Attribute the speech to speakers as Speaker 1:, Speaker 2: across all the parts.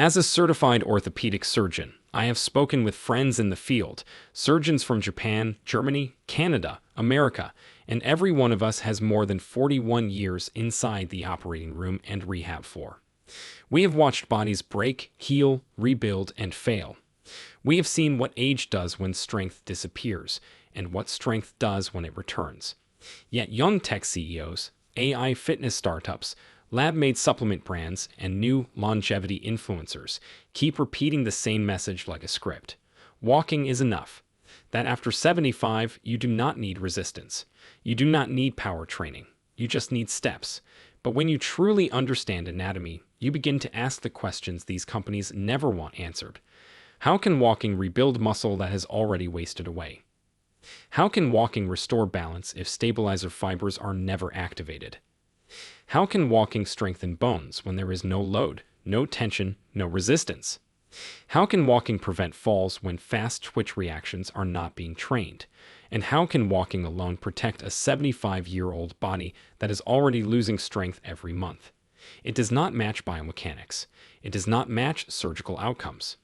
Speaker 1: As a certified orthopedic surgeon, I have spoken with friends in the field, surgeons from Japan, Germany, Canada, America, and every one of us has more than 41 years inside the operating room and rehab floor. We have watched bodies break, heal, rebuild, and fail. We have seen what age does when strength disappears, and what strength does when it returns. Yet young tech CEOs, AI fitness startups, lab-made supplement brands, and new longevity influencers keep repeating the same message like a script. Walking is enough. That after 75, you do not need resistance. You do not need power training. You just need steps. But when you truly understand anatomy, you begin to ask the questions these companies never want answered. How can walking rebuild muscle that has already wasted away? How can walking restore balance if stabilizer fibers are never activated? How can walking strengthen bones when there is no load, no tension, no resistance? How can walking prevent falls when fast twitch reactions are not being trained? And how can walking alone protect a 75-year-old body that is already losing strength every month? It does not match biomechanics. It does not match surgical outcomes.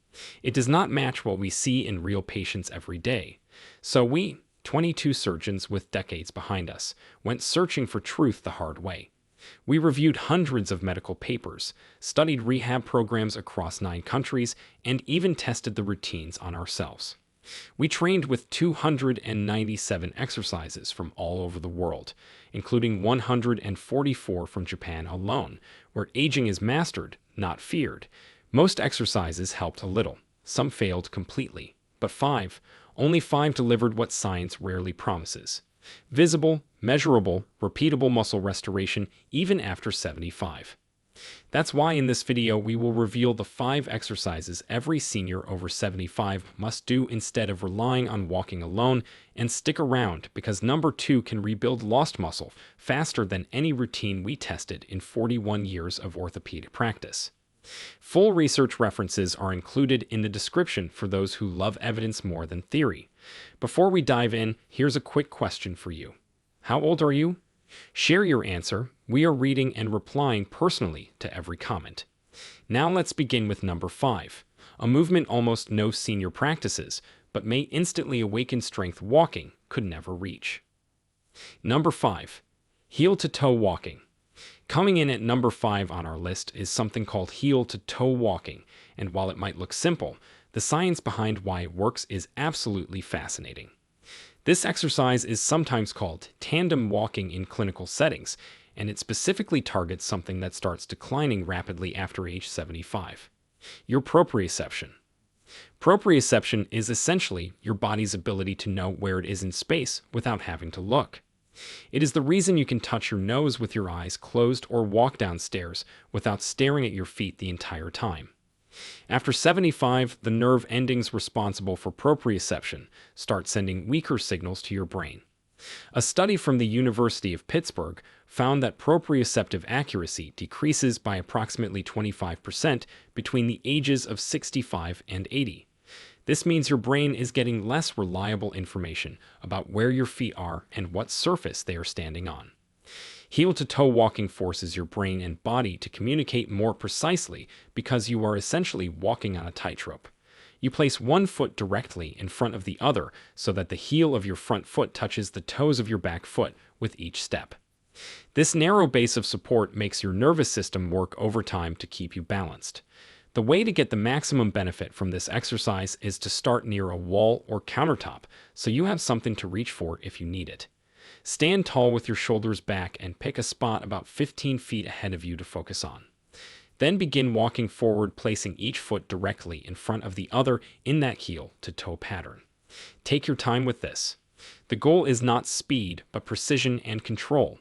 Speaker 1: It does not match what we see in real patients every day. So we, 22 surgeons with decades behind us, went searching for truth the hard way. We reviewed hundreds of medical papers, studied rehab programs across 9 countries, and even tested the routines on ourselves. We trained with 297 exercises from all over the world, including 144 from Japan alone, where aging is mastered, not feared. Most exercises helped a little, some failed completely, but only 5 delivered what science rarely promises: visible, measurable, repeatable muscle restoration even after 75. That's why in this video we will reveal the 5 exercises every senior over 75 must do instead of relying on walking alone, and stick around because number 2 can rebuild lost muscle faster than any routine we tested in 41 years of orthopedic practice. Full research references are included in the description for those who love evidence more than theory. Before we dive in, here's a quick question for you. How old are you? Share your answer. We are reading and replying personally to every comment. Now let's begin with number 5, a movement almost no senior practices, but may instantly awaken strength walking could never reach. Number 5, heel-to-toe walking. Coming in at number 5 on our list is something called heel-to-toe walking, and while it might look simple, the science behind why it works is absolutely fascinating. This exercise is sometimes called tandem walking in clinical settings, and it specifically targets something that starts declining rapidly after age 75. Your proprioception. Proprioception is essentially your body's ability to know where it is in space without having to look. It is the reason you can touch your nose with your eyes closed or walk downstairs without staring at your feet the entire time. After 75, the nerve endings responsible for proprioception start sending weaker signals to your brain. A study from the University of Pittsburgh found that proprioceptive accuracy decreases by approximately 25% between the ages of 65 and 80. This means your brain is getting less reliable information about where your feet are and what surface they are standing on. Heel-to-toe walking forces your brain and body to communicate more precisely because you are essentially walking on a tightrope. You place one foot directly in front of the other so that the heel of your front foot touches the toes of your back foot with each step. This narrow base of support makes your nervous system work overtime to keep you balanced. The way to get the maximum benefit from this exercise is to start near a wall or countertop so you have something to reach for if you need it. Stand tall with your shoulders back and pick a spot about 15 feet ahead of you to focus on. Then begin walking forward, placing each foot directly in front of the other in that heel-to-toe pattern. Take your time with this. The goal is not speed, but precision and control.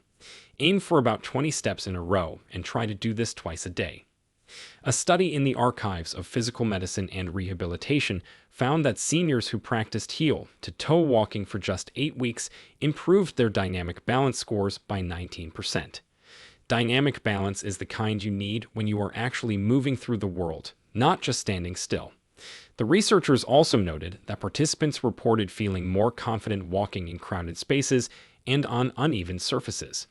Speaker 1: Aim for about 20 steps in a row and try to do this twice a day. A study in the Archives of Physical Medicine and Rehabilitation found that seniors who practiced heel-to-toe walking for just 8 weeks improved their dynamic balance scores by 19%. Dynamic balance is the kind you need when you are actually moving through the world, not just standing still. The researchers also noted that participants reported feeling more confident walking in crowded spaces and on uneven surfaces.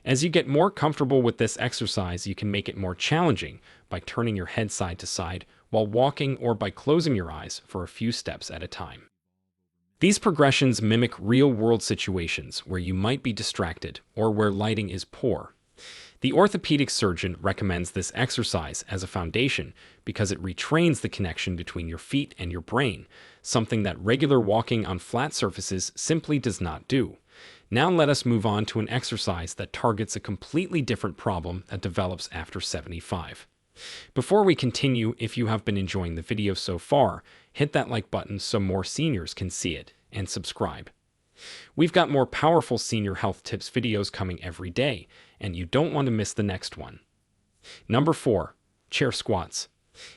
Speaker 1: As you get more comfortable with this exercise, you can make it more challenging by turning your head side to side while walking or by closing your eyes for a few steps at a time. These progressions mimic real-world situations where you might be distracted or where lighting is poor. The orthopedic surgeon recommends this exercise as a foundation because it retrains the connection between your feet and your brain, something that regular walking on flat surfaces simply does not do. Now let us move on to an exercise that targets a completely different problem that develops after 75. Before we continue, if you have been enjoying the video so far, hit that like button so more seniors can see it, and subscribe. We've got more powerful senior health tips videos coming every day, and you don't want to miss the next one. Number 4. Chair squats.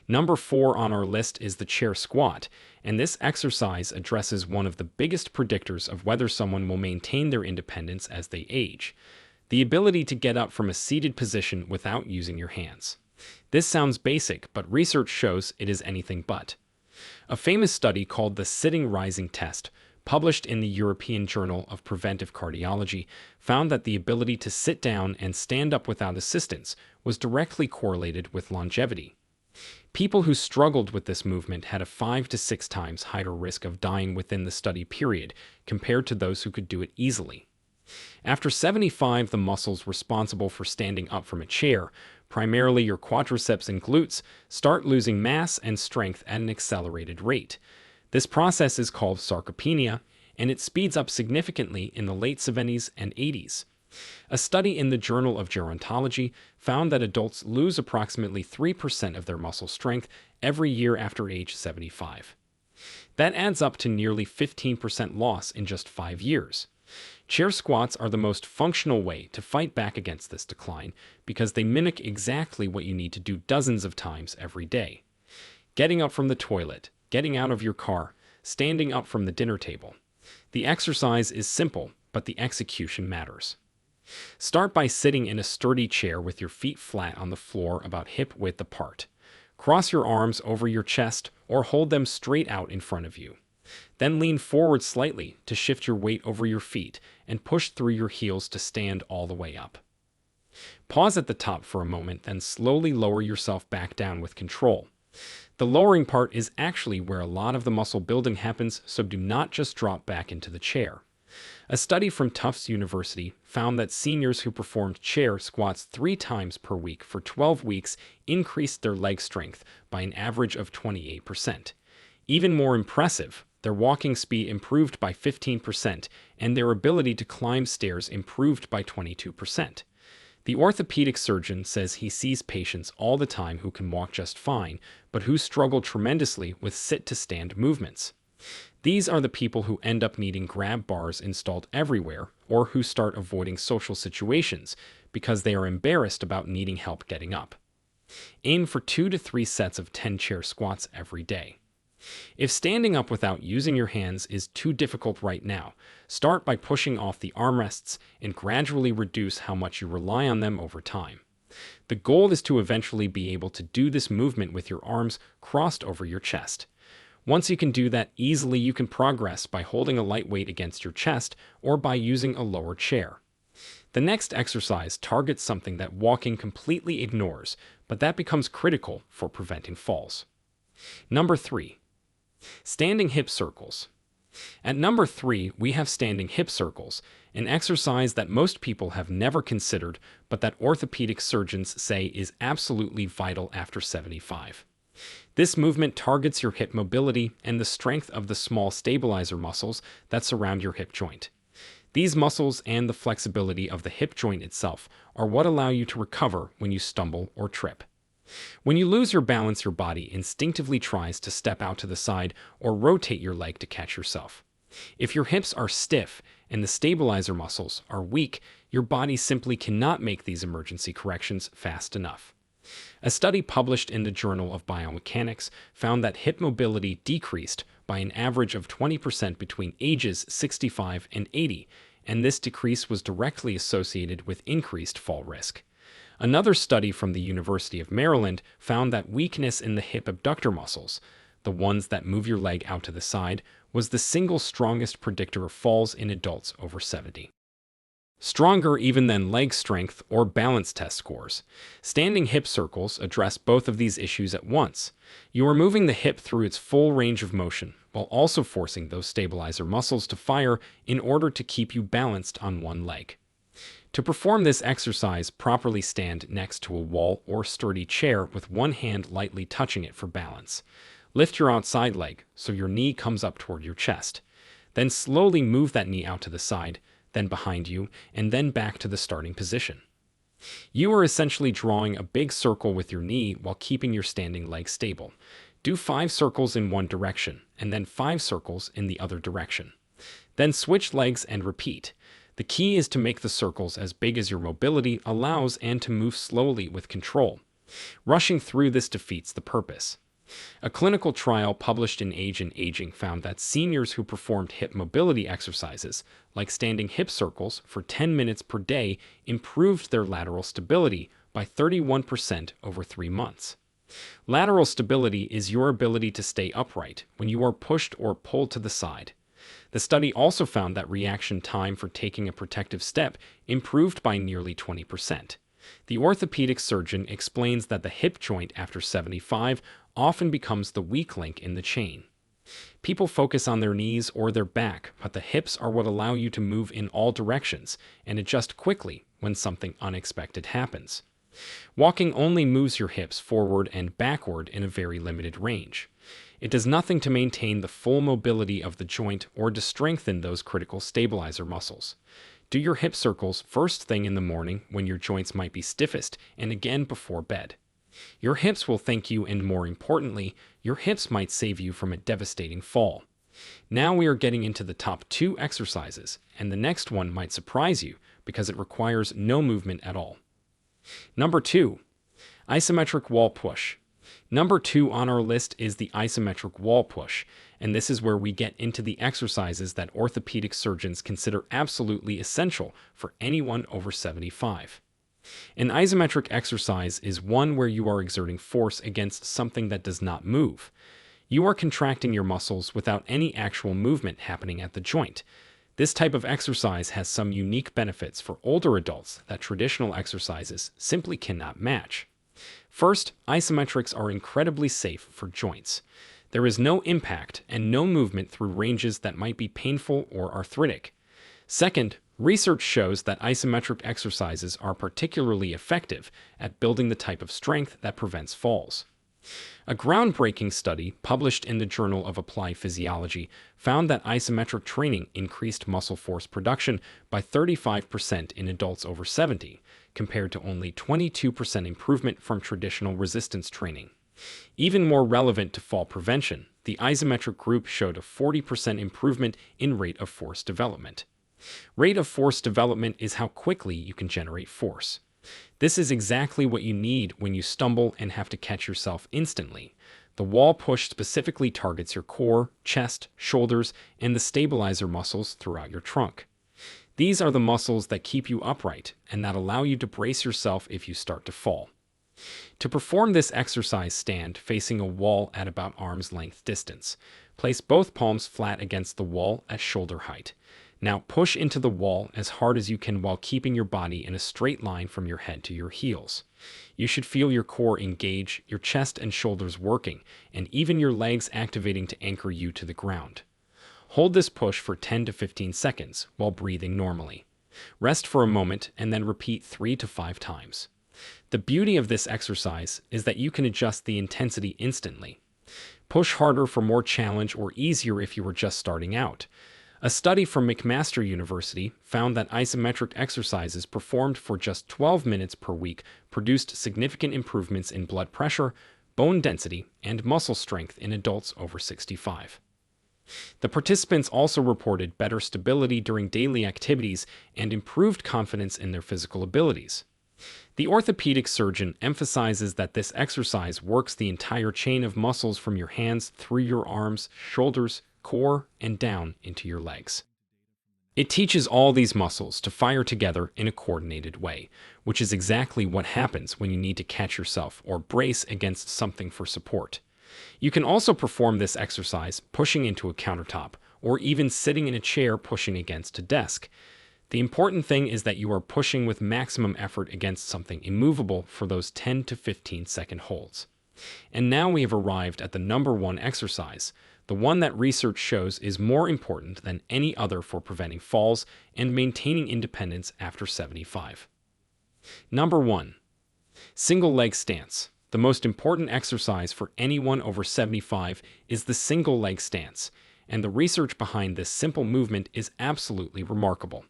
Speaker 1: Number 4 on our list is the chair squat, and this exercise addresses one of the biggest predictors of whether someone will maintain their independence as they age: the ability to get up from a seated position without using your hands. This sounds basic, but research shows it is anything but. A famous study called the Sitting Rising Test, published in the European Journal of Preventive Cardiology, found that the ability to sit down and stand up without assistance was directly correlated with longevity. People who struggled with this movement had a 5 to 6 times higher risk of dying within the study period compared to those who could do it easily. After 75, the muscles responsible for standing up from a chair, primarily your quadriceps and glutes, start losing mass and strength at an accelerated rate. This process is called sarcopenia, and it speeds up significantly in the late 70s and 80s. A study in the Journal of Gerontology found that adults lose approximately 3% of their muscle strength every year after age 75. That adds up to nearly 15% loss in just 5 years. Chair squats are the most functional way to fight back against this decline because they mimic exactly what you need to do dozens of times every day. Getting up from the toilet, getting out of your car, standing up from the dinner table. The exercise is simple, but the execution matters. Start by sitting in a sturdy chair with your feet flat on the floor about hip width apart. Cross your arms over your chest or hold them straight out in front of you. Then lean forward slightly to shift your weight over your feet and push through your heels to stand all the way up. Pause at the top for a moment, then slowly lower yourself back down with control. The lowering part is actually where a lot of the muscle building happens, so do not just drop back into the chair. A study from Tufts University found that seniors who performed chair squats 3 times per week for 12 weeks increased their leg strength by an average of 28%. Even more impressive, their walking speed improved by 15%, and their ability to climb stairs improved by 22%. The orthopedic surgeon says he sees patients all the time who can walk just fine, but who struggle tremendously with sit-to-stand movements. These are the people who end up needing grab bars installed everywhere, or who start avoiding social situations because they are embarrassed about needing help getting up. Aim for 2 to 3 sets of 10 chair squats every day. If standing up without using your hands is too difficult right now, start by pushing off the armrests and gradually reduce how much you rely on them over time. The goal is to eventually be able to do this movement with your arms crossed over your chest. Once you can do that easily, you can progress by holding a light weight against your chest or by using a lower chair. The next exercise targets something that walking completely ignores, but that becomes critical for preventing falls. Number 3. Standing hip circles. At number 3, we have standing hip circles, an exercise that most people have never considered, but that orthopedic surgeons say is absolutely vital after 75. This movement targets your hip mobility and the strength of the small stabilizer muscles that surround your hip joint. These muscles and the flexibility of the hip joint itself are what allow you to recover when you stumble or trip. When you lose your balance, your body instinctively tries to step out to the side or rotate your leg to catch yourself. If your hips are stiff and the stabilizer muscles are weak, your body simply cannot make these emergency corrections fast enough. A study published in the Journal of Biomechanics found that hip mobility decreased by an average of 20% between ages 65 and 80, and this decrease was directly associated with increased fall risk. Another study from the University of Maryland found that weakness in the hip abductor muscles, the ones that move your leg out to the side, was the single strongest predictor of falls in adults over 70. stronger even than leg strength or balance test scores. Standing hip circles address both of these issues at once. You are moving the hip through its full range of motion, while also forcing those stabilizer muscles to fire in order to keep you balanced on one leg. To perform this exercise, properly stand next to a wall or sturdy chair with one hand lightly touching it for balance. Lift your outside leg so your knee comes up toward your chest. Then slowly move that knee out to the side, then behind you, and then back to the starting position. You are essentially drawing a big circle with your knee while keeping your standing leg stable. Do 5 circles in one direction, and then 5 circles in the other direction. Then switch legs and repeat. The key is to make the circles as big as your mobility allows and to move slowly with control. Rushing through this defeats the purpose. A clinical trial published in Age and Aging found that seniors who performed hip mobility exercises, like standing hip circles for 10 minutes per day, improved their lateral stability by 31% over 3 months. Lateral stability is your ability to stay upright when you are pushed or pulled to the side. The study also found that reaction time for taking a protective step improved by nearly 20%. The orthopedic surgeon explains that the hip joint after 75 often becomes the weak link in the chain. People focus on their knees or their back, but the hips are what allow you to move in all directions and adjust quickly when something unexpected happens. Walking only moves your hips forward and backward in a very limited range. It does nothing to maintain the full mobility of the joint or to strengthen those critical stabilizer muscles. Do your hip circles first thing in the morning when your joints might be stiffest and again before bed. Your hips will thank you, and more importantly, your hips might save you from a devastating fall. Now we are getting into the top 2 exercises, and the next one might surprise you because it requires no movement at all. Number 2. Isometric wall push. Number 2 on our list is the isometric wall push, and this is where we get into the exercises that orthopedic surgeons consider absolutely essential for anyone over 75. An isometric exercise is one where you are exerting force against something that does not move. You are contracting your muscles without any actual movement happening at the joint. This type of exercise has some unique benefits for older adults that traditional exercises simply cannot match. First, isometrics are incredibly safe for joints. There is no impact and no movement through ranges that might be painful or arthritic. Second, research shows that isometric exercises are particularly effective at building the type of strength that prevents falls. A groundbreaking study published in the Journal of Applied Physiology found that isometric training increased muscle force production by 35% in adults over 70, compared to only 22% improvement from traditional resistance training. Even more relevant to fall prevention, the isometric group showed a 40% improvement in rate of force development. Rate of force development is how quickly you can generate force. This is exactly what you need when you stumble and have to catch yourself instantly. The wall push specifically targets your core, chest, shoulders, and the stabilizer muscles throughout your trunk. These are the muscles that keep you upright and that allow you to brace yourself if you start to fall. To perform this exercise, stand facing a wall at about arm's length distance. Place both palms flat against the wall at shoulder height. Now push into the wall as hard as you can while keeping your body in a straight line from your head to your heels. You should feel your core engage, your chest and shoulders working, and even your legs activating to anchor you to the ground. Hold this push for 10 to 15 seconds while breathing normally. Rest for a moment and then repeat 3 to 5 times. The beauty of this exercise is that you can adjust the intensity instantly. Push harder for more challenge or easier if you are just starting out. A study from McMaster University found that isometric exercises performed for just 12 minutes per week produced significant improvements in blood pressure, bone density, and muscle strength in adults over 65. The participants also reported better stability during daily activities and improved confidence in their physical abilities. The orthopedic surgeon emphasizes that this exercise works the entire chain of muscles from your hands through your arms, shoulders, core, and down into your legs. It teaches all these muscles to fire together in a coordinated way, which is exactly what happens when you need to catch yourself or brace against something for support. You can also perform this exercise pushing into a countertop or even sitting in a chair pushing against a desk. The important thing is that you are pushing with maximum effort against something immovable for those 10 to 15-second holds. And now we have arrived at the number one exercise, the one that research shows is more important than any other for preventing falls and maintaining independence after 75. Number 1. Single leg stance. The most important exercise for anyone over 75 is the single leg stance, and the research behind this simple movement is absolutely remarkable.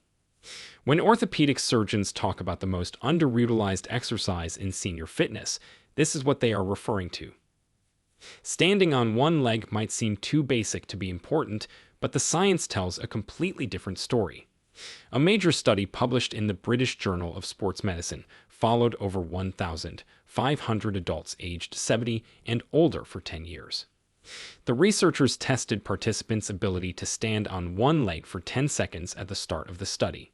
Speaker 1: When orthopedic surgeons talk about the most underutilized exercise in senior fitness, this is what they are referring to. Standing on one leg might seem too basic to be important, but the science tells a completely different story. A major study published in the British Journal of Sports Medicine followed over 1,500 adults aged 70 and older for 10 years. The researchers tested participants' ability to stand on one leg for 10 seconds at the start of the study.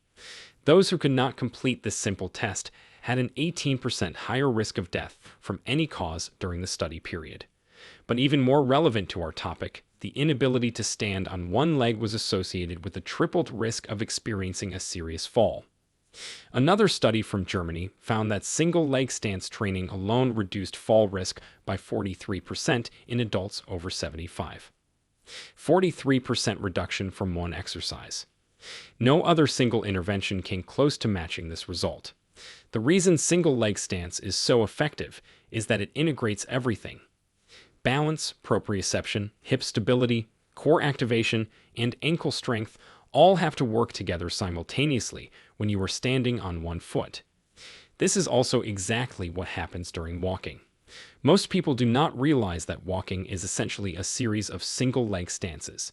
Speaker 1: Those who could not complete this simple test had an 18% higher risk of death from any cause during the study period. But even more relevant to our topic, the inability to stand on one leg was associated with a tripled risk of experiencing a serious fall. Another study from Germany found that single leg stance training alone reduced fall risk by 43% in adults over 75. 43% reduction from one exercise. No other single intervention came close to matching this result. The reason single leg stance is so effective is that it integrates everything. Balance, proprioception, hip stability, core activation, and ankle strength all have to work together simultaneously when you are standing on one foot. This is also exactly what happens during walking. Most people do not realize that walking is essentially a series of single leg stances.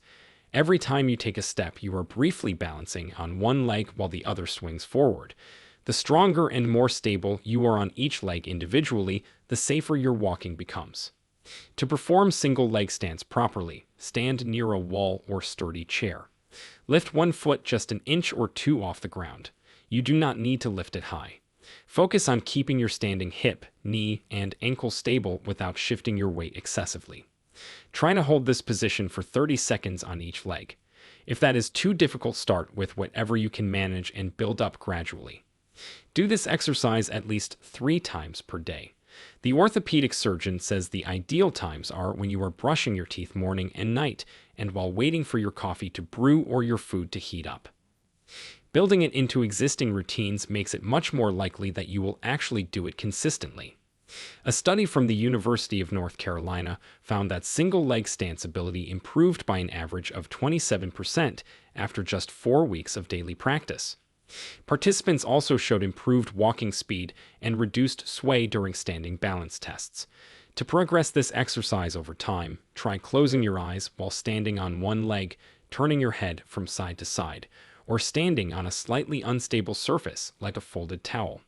Speaker 1: Every time you take a step, you are briefly balancing on one leg while the other swings forward. The stronger and more stable you are on each leg individually, the safer your walking becomes. To perform single leg stance properly, stand near a wall or sturdy chair. Lift one foot just an inch or two off the ground. You do not need to lift it high. Focus on keeping your standing hip, knee, and ankle stable without shifting your weight excessively. Try to hold this position for 30 seconds on each leg. If that is too difficult, start with whatever you can manage and build up gradually. Do this exercise at least 3 times per day. The orthopedic surgeon says the ideal times are when you are brushing your teeth morning and night, and while waiting for your coffee to brew or your food to heat up. Building it into existing routines makes it much more likely that you will actually do it consistently. A study from the University of North Carolina found that single leg stance ability improved by an average of 27% after just 4 weeks of daily practice. Participants also showed improved walking speed and reduced sway during standing balance tests. To progress this exercise over time, try closing your eyes while standing on one leg, turning your head from side to side, or standing on a slightly unstable surface like a folded towel.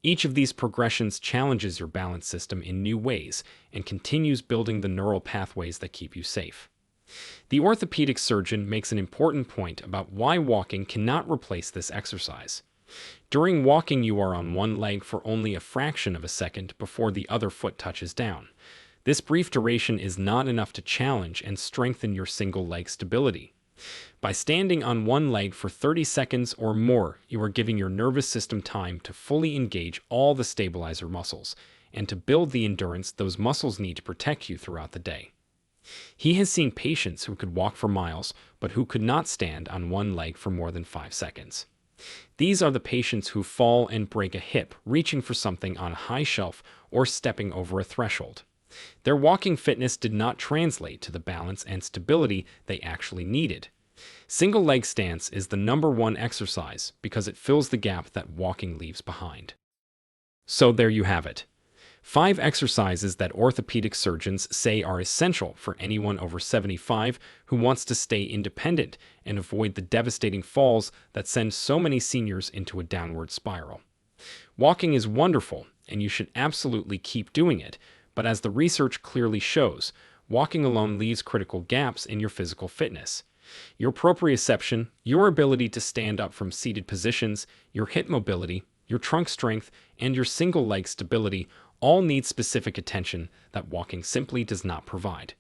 Speaker 1: Each of these progressions challenges your balance system in new ways and continues building the neural pathways that keep you safe. The orthopedic surgeon makes an important point about why walking cannot replace this exercise. During walking, you are on one leg for only a fraction of a second before the other foot touches down. This brief duration is not enough to challenge and strengthen your single leg stability. By standing on one leg for 30 seconds or more, you are giving your nervous system time to fully engage all the stabilizer muscles and to build the endurance those muscles need to protect you throughout the day. He has seen patients who could walk for miles, but who could not stand on one leg for more than 5 seconds. These are the patients who fall and break a hip, reaching for something on a high shelf or stepping over a threshold. Their walking fitness did not translate to the balance and stability they actually needed. Single leg stance is the number one exercise because it fills the gap that walking leaves behind. So there you have it. 5 exercises that orthopedic surgeons say are essential for anyone over 75 who wants to stay independent and avoid the devastating falls that send so many seniors into a downward spiral. Walking is wonderful, and you should absolutely keep doing it, but as the research clearly shows, walking alone leaves critical gaps in your physical fitness. Your proprioception, your ability to stand up from seated positions, your hip mobility, your trunk strength, and your single leg stability all need specific attention that walking simply does not provide.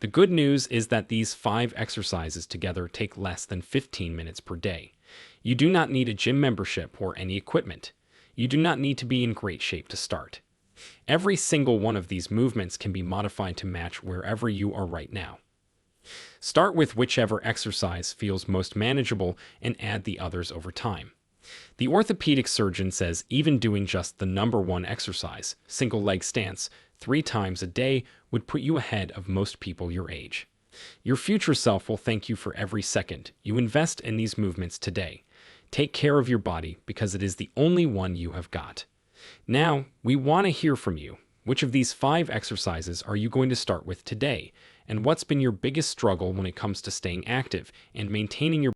Speaker 1: The good news is that these 5 exercises together take less than 15 minutes per day. You do not need a gym membership or any equipment. You do not need to be in great shape to start. Every single one of these movements can be modified to match wherever you are right now. Start with whichever exercise feels most manageable and add the others over time. The orthopedic surgeon says even doing just the number one exercise, single leg stance, 3 times a day would put you ahead of most people your age. Your future self will thank you for every second you invest in these movements today. Take care of your body because it is the only one you have got. Now, we want to hear from you. Which of these 5 exercises are you going to start with today? And what's been your biggest struggle when it comes to staying active and maintaining your